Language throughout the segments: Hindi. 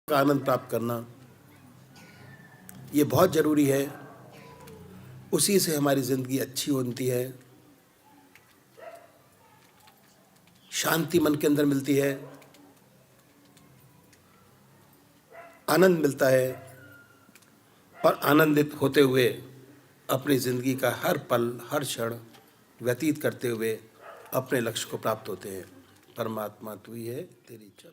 का आनंद प्राप्त करना ये बहुत ज़रूरी है। उसी से हमारी ज़िंदगी अच्छी होती है, शांति मन के अंदर मिलती है, आनंद मिलता है और आनंदित होते हुए अपनी ज़िंदगी का हर पल हर क्षण व्यतीत करते हुए अपने लक्ष्य को प्राप्त होते हैं। परमात्मा तू ही है, तेरी इच्छा।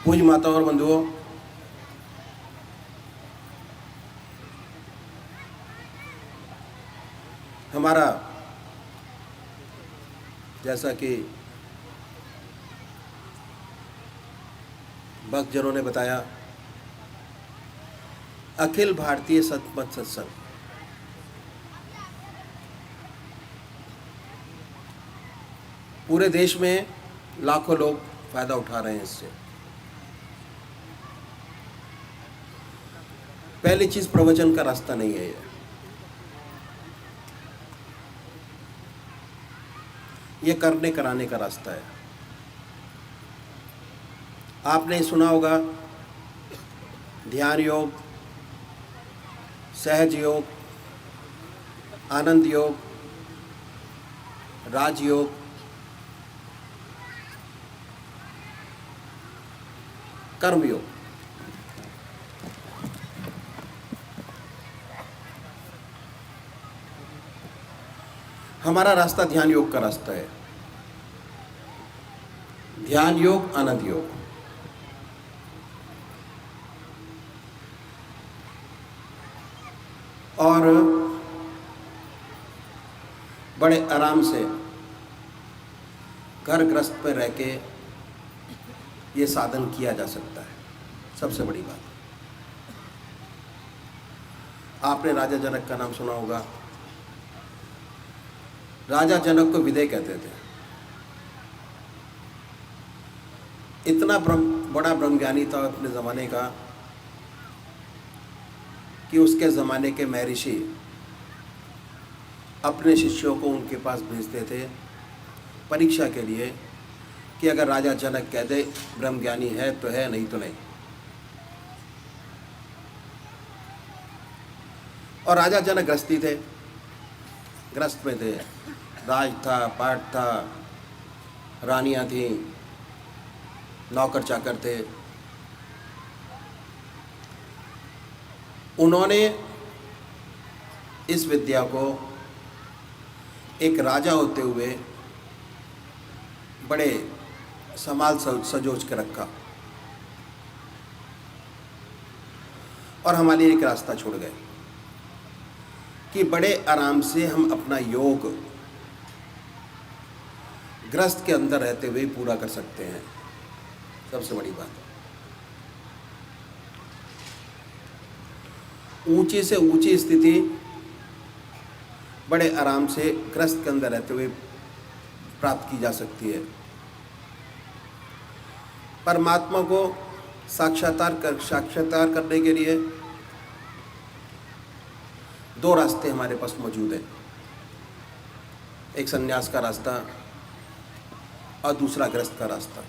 पूज्य माता और बंधुओं, हमारा जैसा कि भक्तजनों ने बताया, अखिल भारतीय सतमत सत्संग पूरे देश में लाखों लोग फायदा उठा रहे हैं इससे। पहली चीज, प्रवचन का रास्ता नहीं है ये करने कराने का रास्ता है। आपने सुना होगा ध्यान योग, सहज योग, आनंद योग, राजयोग, कर्म योग। हमारा रास्ता ध्यान योग का रास्ता है। ध्यान योग, आनंद योग। और बड़े आराम से घर गृहस्थ पर रह के ये साधन किया जा सकता है। सबसे बड़ी बात, आपने राजा जनक का नाम सुना होगा। राजा जनक को विदय कहते थे। इतना बड़ा ब्रह्मज्ञानी था अपने ज़माने का कि उसके ज़माने के महर्षि अपने शिष्यों को उनके पास भेजते थे परीक्षा के लिए कि अगर राजा जनक कह दे ब्रह्मज्ञानी है तो है, नहीं तो नहीं। और राजा जनक गृहस्थी थे, ग्रस्त में थे। राज था, पाट था, रानियां थीं, नौकर चाकर थे। उन्होंने इस विद्या को एक राजा होते हुए बड़े संभाल सजोच के रखा और हमारे लिए एक रास्ता छोड़ गए कि बड़े आराम से हम अपना योग गृहस्थ के अंदर रहते हुए पूरा कर सकते हैं। सबसे बड़ी बात, ऊंची से ऊंची स्थिति बड़े आराम से गृहस्थ के अंदर रहते हुए प्राप्त की जा सकती है। परमात्मा को साक्षात्कार करने के लिए दो रास्ते हमारे पास मौजूद हैं। एक संन्यास का रास्ता और दूसरा गृहस्थ का रास्ता।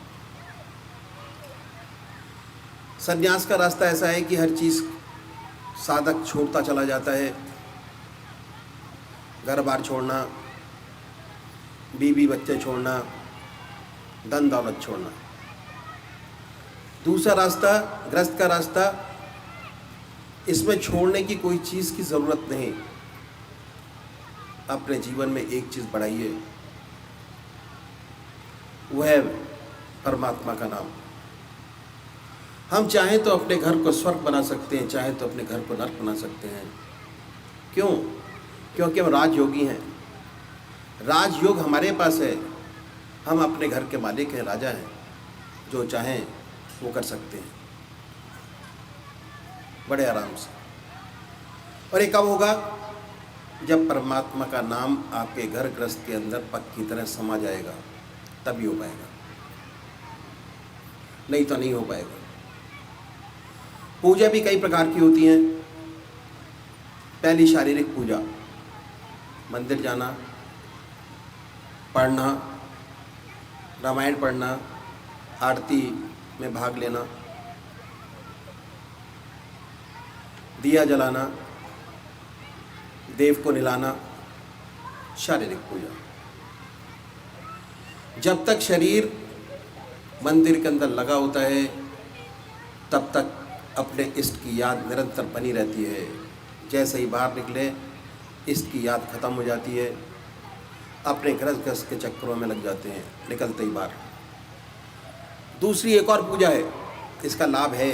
संन्यास का रास्ता ऐसा है कि हर चीज़ साधक छोड़ता चला जाता है। घर बार छोड़ना, बीवी बच्चे छोड़ना, धन दौलत छोड़ना। दूसरा रास्ता गृहस्थ का रास्ता, इसमें छोड़ने की कोई चीज़ की ज़रूरत नहीं। अपने जीवन में एक चीज़ बढ़ाइए, वह है परमात्मा का नाम। हम चाहें तो अपने घर को स्वर्ग बना सकते हैं, चाहें तो अपने घर को नर्क बना सकते हैं। क्यों? क्योंकि हम राजयोगी हैं। राजयोग हमारे पास है। हम अपने घर के मालिक हैं, राजा हैं, जो चाहें वो कर सकते हैं बड़े आराम से। और ये कब होगा? जब परमात्मा का नाम आपके घर गृहस्थ के अंदर पक्की तरह समा जाएगा, तभी हो पाएगा, नहीं तो नहीं हो पाएगा। पूजा भी कई प्रकार की होती हैं। पहली शारीरिक पूजा, मंदिर जाना, पढ़ना, रामायण पढ़ना, आरती में भाग लेना, दिया जलाना, देव को निलाना, शारीरिक पूजा। जब तक शरीर मंदिर के अंदर लगा होता है, तब तक अपने इष्ट की याद निरंतर बनी रहती है। जैसे ही बाहर निकले, इष्ट की याद खत्म हो जाती है, अपने गृहस्थ के चक्करों में लग जाते हैं, निकलते ही बाहर। दूसरी एक और पूजा है, इसका लाभ है।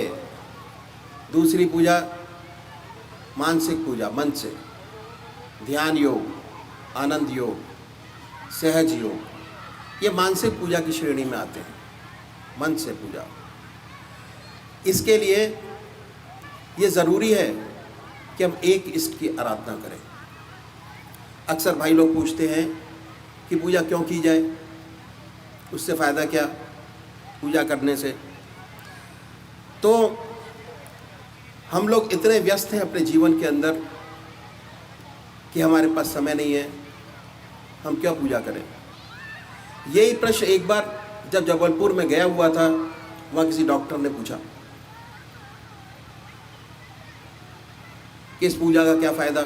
दूसरी पूजा मानसिक पूजा, मन से, ध्यान योग, आनंद योग, सहज योग, ये मानसिक पूजा की श्रेणी में आते हैं। मन से पूजा, इसके लिए ये ज़रूरी है कि हम एक इष्ट की आराधना करें। अक्सर भाई लोग पूछते हैं कि पूजा क्यों की जाए, उससे फ़ायदा क्या पूजा करने से। तो हम लोग इतने व्यस्त हैं अपने जीवन के अंदर कि हमारे पास समय नहीं है, हम क्यों पूजा करें। यही प्रश्न एक बार जब जबलपुर में गया हुआ था, वहाँ किसी डॉक्टर ने पूछा कि इस पूजा का क्या फ़ायदा।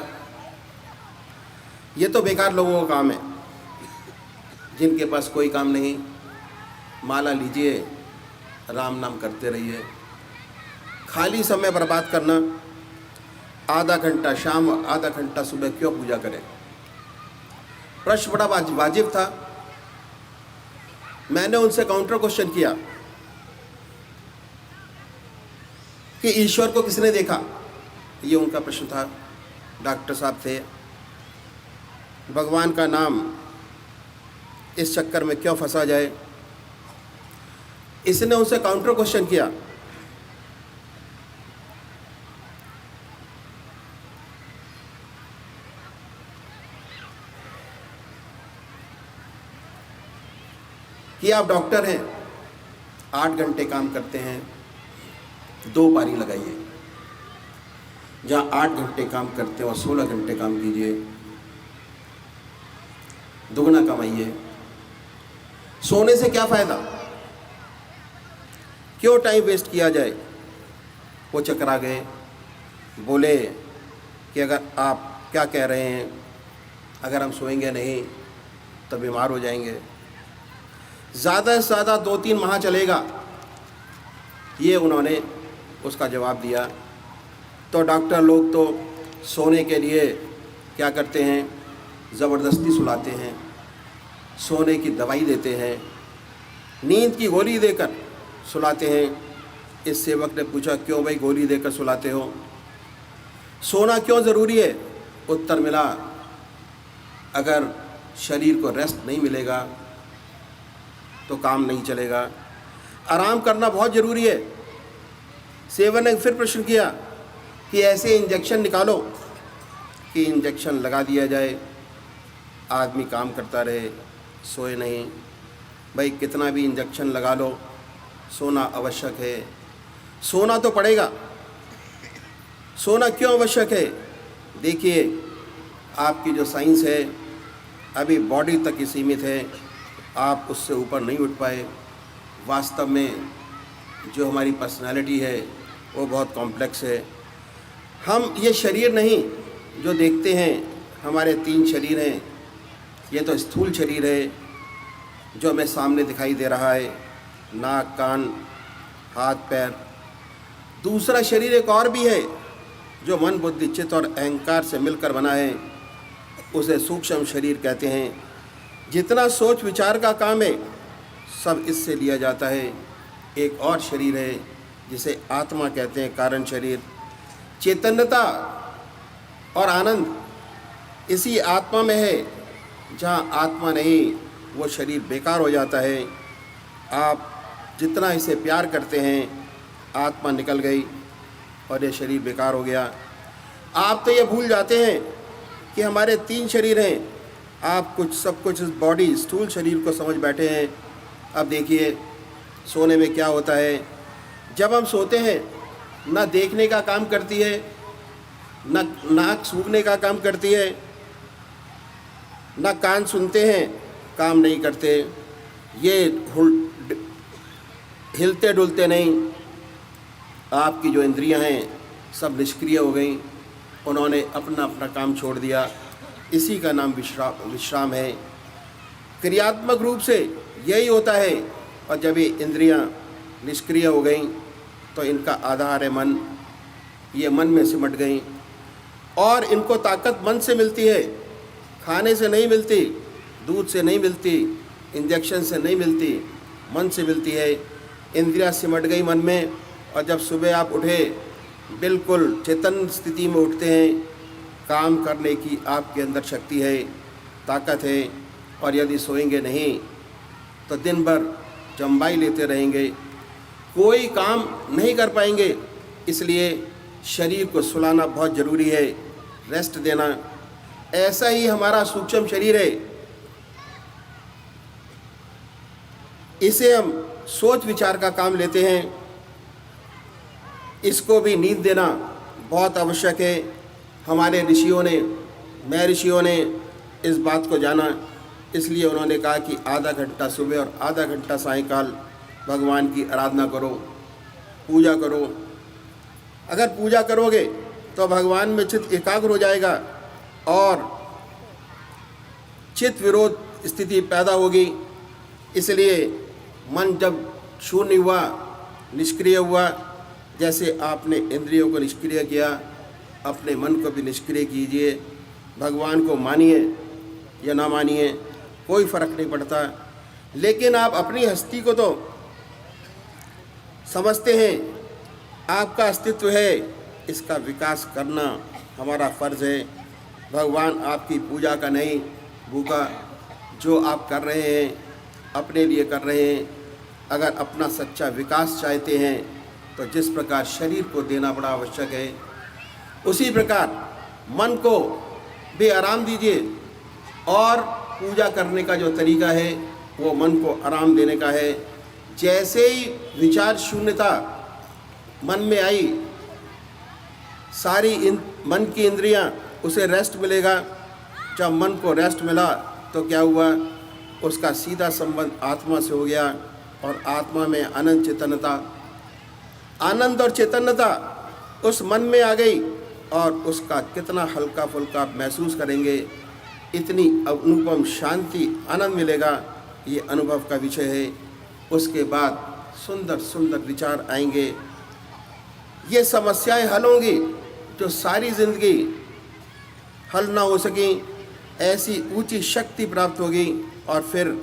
ये तो बेकार लोगों का काम है, जिनके पास कोई काम नहीं। माला लीजिए, राम नाम करते रहिए। खाली समय बर्बाद करना, आधा घंटा शाम, आधा घंटा सुबह, क्यों पूजा करें। प्रश्न बड़ा वाजिब था। मैंने उनसे काउंटर क्वेश्चन किया कि ईश्वर को किसने देखा, ये उनका प्रश्न था। डॉक्टर साहब थे। भगवान का नाम इस चक्कर में क्यों फंसा जाए, इसने उनसे काउंटर क्वेश्चन किया कि आप डॉक्टर हैं, 8 घंटे काम करते हैं, 2 पारी लगाइए। जहाँ 8 घंटे काम करते हैं और 16 घंटे काम कीजिए, दुगना कमाइए। सोने से क्या फ़ायदा, क्यों टाइम वेस्ट किया जाए। वो चकरा गए, बोले कि अगर आप क्या कह रहे हैं, अगर हम सोएंगे नहीं तो बीमार हो जाएंगे, ज़्यादा से ज़्यादा 2-3 माह चलेगा। ये उन्होंने उसका जवाब दिया। तो डॉक्टर लोग तो सोने के लिए क्या करते हैं, ज़बरदस्ती सुलाते हैं, सोने की दवाई देते हैं, नींद की गोली देकर सुलाते हैं। इस सेवक ने पूछा, क्यों भाई गोली देकर सुलाते हो, सोना क्यों ज़रूरी है। उत्तर मिला, अगर शरीर को रेस्ट नहीं मिलेगा तो काम नहीं चलेगा, आराम करना बहुत ज़रूरी है। सेवक ने फिर प्रश्न किया कि ऐसे इंजेक्शन निकालो कि इंजेक्शन लगा दिया जाए, आदमी काम करता रहे, सोए नहीं। भाई कितना भी इंजेक्शन लगा लो, सोना आवश्यक है, सोना तो पड़ेगा। सोना क्यों आवश्यक है। देखिए, आपकी जो साइंस है अभी बॉडी तक ही सीमित है, आप उससे ऊपर नहीं उठ पाए। वास्तव में जो हमारी पर्सनालिटी है वो बहुत कॉम्प्लेक्स है। हम ये शरीर नहीं जो देखते हैं, हमारे 3 शरीर हैं। ये तो स्थूल शरीर है जो हमें सामने दिखाई दे रहा है, नाक, कान, हाथ, पैर। दूसरा शरीर एक और भी है जो मन, बुद्धि, चित्त और अहंकार से मिलकर बना है। उसे सूक्ष्म शरीर कहते हैं। जितना सोच विचार का काम है सब इससे लिया जाता है। एक और शरीर है जिसे आत्मा कहते हैं, कारण शरीर। चैतन्यता और आनंद इसी आत्मा में है। जहाँ आत्मा नहीं वो शरीर बेकार हो जाता है। आप जितना इसे प्यार करते हैं, आत्मा निकल गई और ये शरीर बेकार हो गया। आप तो ये भूल जाते हैं कि हमारे 3 शरीर हैं। आप सब कुछ इस बॉडी स्थूल शरीर को समझ बैठे हैं। अब देखिए सोने में क्या होता है। जब हम सोते हैं ना देखने का काम करती है, ना नाक सूंघने का काम करती है, ना कान सुनते हैं, काम नहीं करते। ये हिलते डुलते नहीं। आपकी जो इंद्रियां हैं सब निष्क्रिय हो गई। उन्होंने अपना अपना काम छोड़ दिया। इसी का नाम विश्राम है। क्रियात्मक रूप से यही होता है। और जब ये इंद्रियां निष्क्रिय हो गई तो इनका आधार है मन। ये मन में सिमट गई और इनको ताकत मन से मिलती है, खाने से नहीं मिलती, दूध से नहीं मिलती, इंजेक्शन से नहीं मिलती, मन से मिलती है। इंद्रियां सिमट गई मन में। और जब सुबह आप उठे बिल्कुल चेतन स्थिति में उठते हैं, काम करने की आपके अंदर शक्ति है, ताकत है। और यदि सोएंगे नहीं तो दिन भर जम्बाई लेते रहेंगे, कोई काम नहीं कर पाएंगे। इसलिए शरीर को सुलाना बहुत ज़रूरी है, रेस्ट देना। ऐसा ही हमारा सूक्ष्म शरीर है। इसे हम सोच विचार का काम लेते हैं। इसको भी नींद देना बहुत आवश्यक है। हमारे ऋषियों ने, मैं ऋषियों ने इस बात को जाना, इसलिए उन्होंने कहा कि आधा घंटा सुबह और आधा घंटा सायंकाल भगवान की आराधना करो, पूजा करो। अगर पूजा करोगे तो भगवान में चित्त एकाग्र हो जाएगा और चित्त विरोध स्थिति पैदा होगी। इसलिए मन जब शून्य हुआ, निष्क्रिय हुआ, जैसे आपने इंद्रियों को निष्क्रिय किया, अपने मन को भी निष्क्रिय कीजिए। भगवान को मानिए या ना मानिए, कोई फ़र्क नहीं पड़ता। लेकिन आप अपनी हस्ती को तो समझते हैं, आपका अस्तित्व है, इसका विकास करना हमारा फ़र्ज़ है। भगवान आपकी पूजा का नहीं भूखा। जो आप कर रहे हैं अपने लिए कर रहे हैं। अगर अपना सच्चा विकास चाहते हैं तो जिस प्रकार शरीर को देना बड़ा आवश्यक है, उसी प्रकार मन को भी आराम दीजिए। और पूजा करने का जो तरीका है वो मन को आराम देने का है। जैसे ही विचार शून्यता मन में आई, सारी मन की इंद्रियां, उसे रेस्ट मिलेगा। जब मन को रेस्ट मिला तो क्या हुआ, उसका सीधा संबंध आत्मा से हो गया। और आत्मा में आनंद चैतन्यता, आनंद और चैतन्यता उस मन में आ गई। और उसका कितना हल्का फुल्का महसूस करेंगे, इतनी अनुपम शांति आनंद मिलेगा। ये अनुभव का विषय है। उसके बाद सुंदर सुंदर विचार आएंगे। ये समस्याएं हल होंगी जो सारी ज़िंदगी हल ना हो सकी। ऐसी ऊंची शक्ति प्राप्त होगी और फिर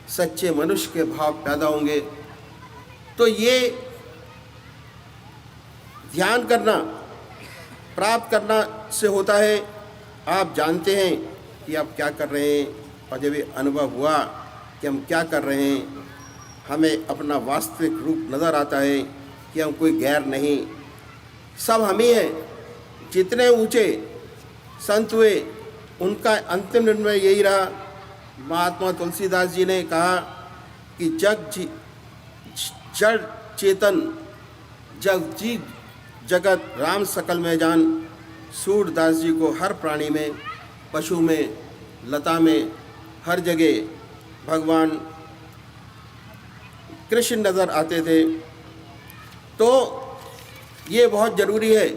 सच्चे मनुष्य के भाव पैदा होंगे। तो ये ध्यान करना, प्राप्त करना से होता है। आप जानते हैं कि आप क्या कर रहे हैं। और जब ये अनुभव हुआ कि हम क्या कर रहे हैं, हमें अपना वास्तविक रूप नज़र आता है कि हम कोई गैर नहीं, सब हम ही हैं। जितने ऊंचे संत हुए उनका अंतिम निर्णय यही रहा। महात्मा तुलसीदास जी ने कहा कि जड़ चेतन जग जी जगत राम सकल में जान। सूरदास जी को हर प्राणी में, पशु में, लता में, हर जगह भगवान कृष्ण नज़र आते थे। तो ये बहुत ज़रूरी है।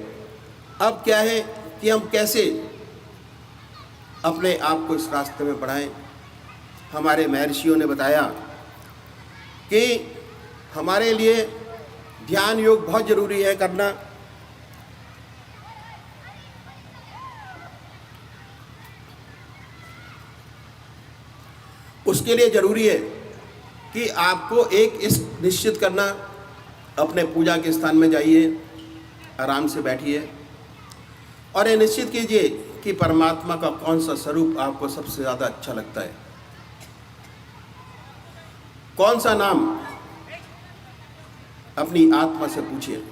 अब क्या है कि हम कैसे अपने आप को इस रास्ते में बढ़ाएं। हमारे महर्षियों ने बताया कि हमारे लिए ध्यान योग बहुत ज़रूरी है करना। उसके लिए जरूरी है कि आपको एक इष्ट निश्चित करना, अपने पूजा के स्थान में जाइए, आराम से बैठिए और ये निश्चित कीजिए कि परमात्मा का कौन सा स्वरूप आपको सबसे ज़्यादा अच्छा लगता है, कौन सा नाम अपनी आत्मा से पूछिए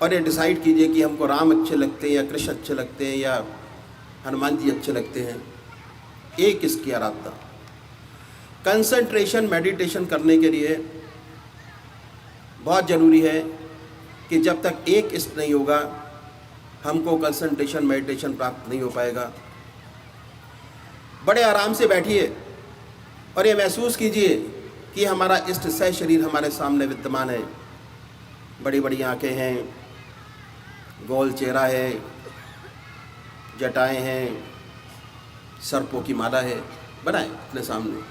और ये डिसाइड कीजिए कि हमको राम अच्छे लगते हैं या कृष्ण अच्छे लगते हैं या हनुमान जी अच्छे लगते हैं। एक इसकी आराधना, कंसंट्रेशन मेडिटेशन करने के लिए बहुत ज़रूरी है कि जब तक एक इष्ट नहीं होगा हमको कंसंट्रेशन मेडिटेशन प्राप्त नहीं हो पाएगा। बड़े आराम से बैठिए और ये महसूस कीजिए कि हमारा इष्ट सह शरीर हमारे सामने विद्यमान है। बड़ी बड़ी आंखें हैं, गोल चेहरा है, जटाएं हैं, सर्पों की माला है, बनाए अपने सामने।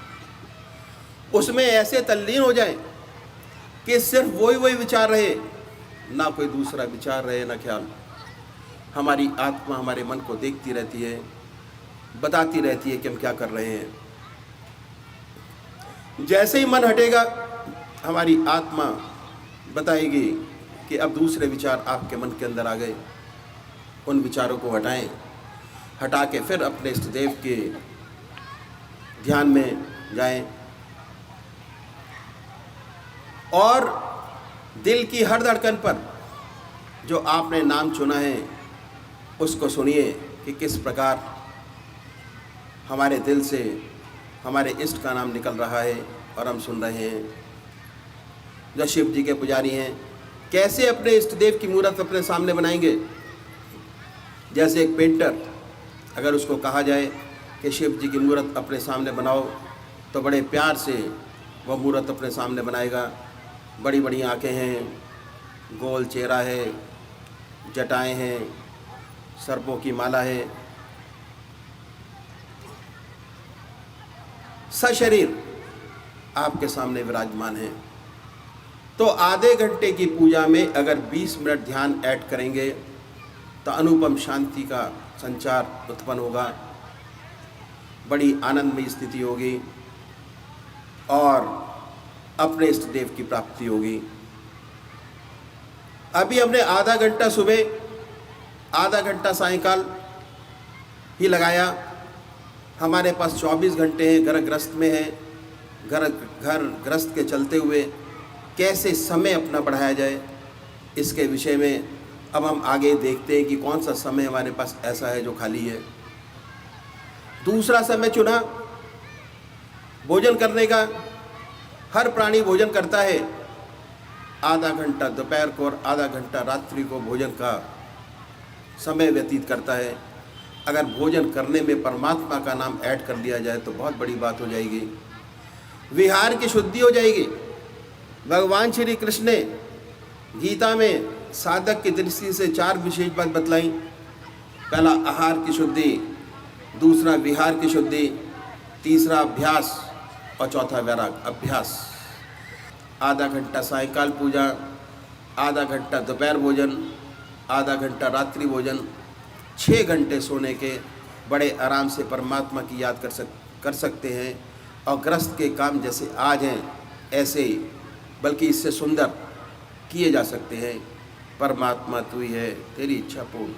उसमें ऐसे तल्लीन हो जाए कि सिर्फ वही विचार रहे, ना कोई दूसरा विचार रहे, ना ख्याल। हमारी आत्मा हमारे मन को देखती रहती है, बताती रहती है कि हम क्या कर रहे हैं। जैसे ही मन हटेगा हमारी आत्मा बताएगी कि अब दूसरे विचार आपके मन के अंदर आ गए। उन विचारों को हटाएं, हटा के फिर अपने इष्ट देव के ध्यान में जाएं और दिल की हर धड़कन पर जो आपने नाम चुना है उसको सुनिए कि किस प्रकार हमारे दिल से हमारे इष्ट का नाम निकल रहा है और हम सुन रहे हैं। जो शिव जी के पुजारी हैं कैसे अपने इष्ट देव की मूर्त अपने सामने बनाएंगे। जैसे एक पेंटर अगर उसको कहा जाए कि शिव जी की मूर्त अपने सामने बनाओ तो बड़े प्यार से वह मूर्त अपने सामने बनाएगा। बड़ी बड़ी आंखें हैं, गोल चेहरा है, जटाएं हैं, सर्पों की माला है, सशरीर आपके सामने विराजमान है। तो आधे घंटे की पूजा में अगर 20 मिनट ध्यान ऐड करेंगे तो अनुपम शांति का संचार उत्पन्न होगा, बड़ी आनंदमयी स्थिति होगी और अपने इष्ट देव की प्राप्ति होगी। अभी हमने आधा घंटा सुबह, आधा घंटा सायंकाल ही लगाया। हमारे पास 24 घंटे हैं, घर गृहस्थ में है, घर गृहस्थ के चलते हुए कैसे समय अपना बढ़ाया जाए इसके विषय में अब हम आगे देखते हैं कि कौन सा समय हमारे पास ऐसा है जो खाली है। दूसरा समय चुना भोजन करने का। हर प्राणी भोजन करता है, आधा घंटा दोपहर को और आधा घंटा रात्रि को भोजन का समय व्यतीत करता है। अगर भोजन करने में परमात्मा का नाम ऐड कर लिया जाए तो बहुत बड़ी बात हो जाएगी, विहार की शुद्धि हो जाएगी। भगवान श्री कृष्ण ने गीता में साधक की दृष्टि से 4 विशेष बात बतलाई। पहला आहार की शुद्धि, दूसरा विहार की शुद्धि, तीसरा अभ्यास और चौथा वैराग अभ्यास। आधा घंटा सायंकाल पूजा, आधा घंटा दोपहर भोजन, आधा घंटा रात्रि भोजन, 6 घंटे सोने के बड़े आराम से परमात्मा की याद कर सकते हैं। और गृहस्थ के काम जैसे आज हैं ऐसे ही बल्कि इससे सुंदर किए जा सकते हैं। परमात्मा तू ही है, तेरी इच्छा पूर्ण।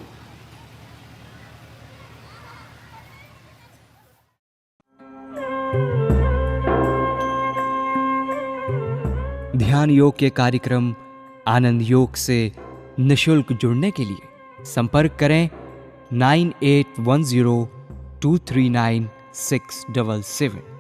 ध्यान योग के कार्यक्रम आनंद योग से निशुल्क जुड़ने के लिए संपर्क करें 9810239677।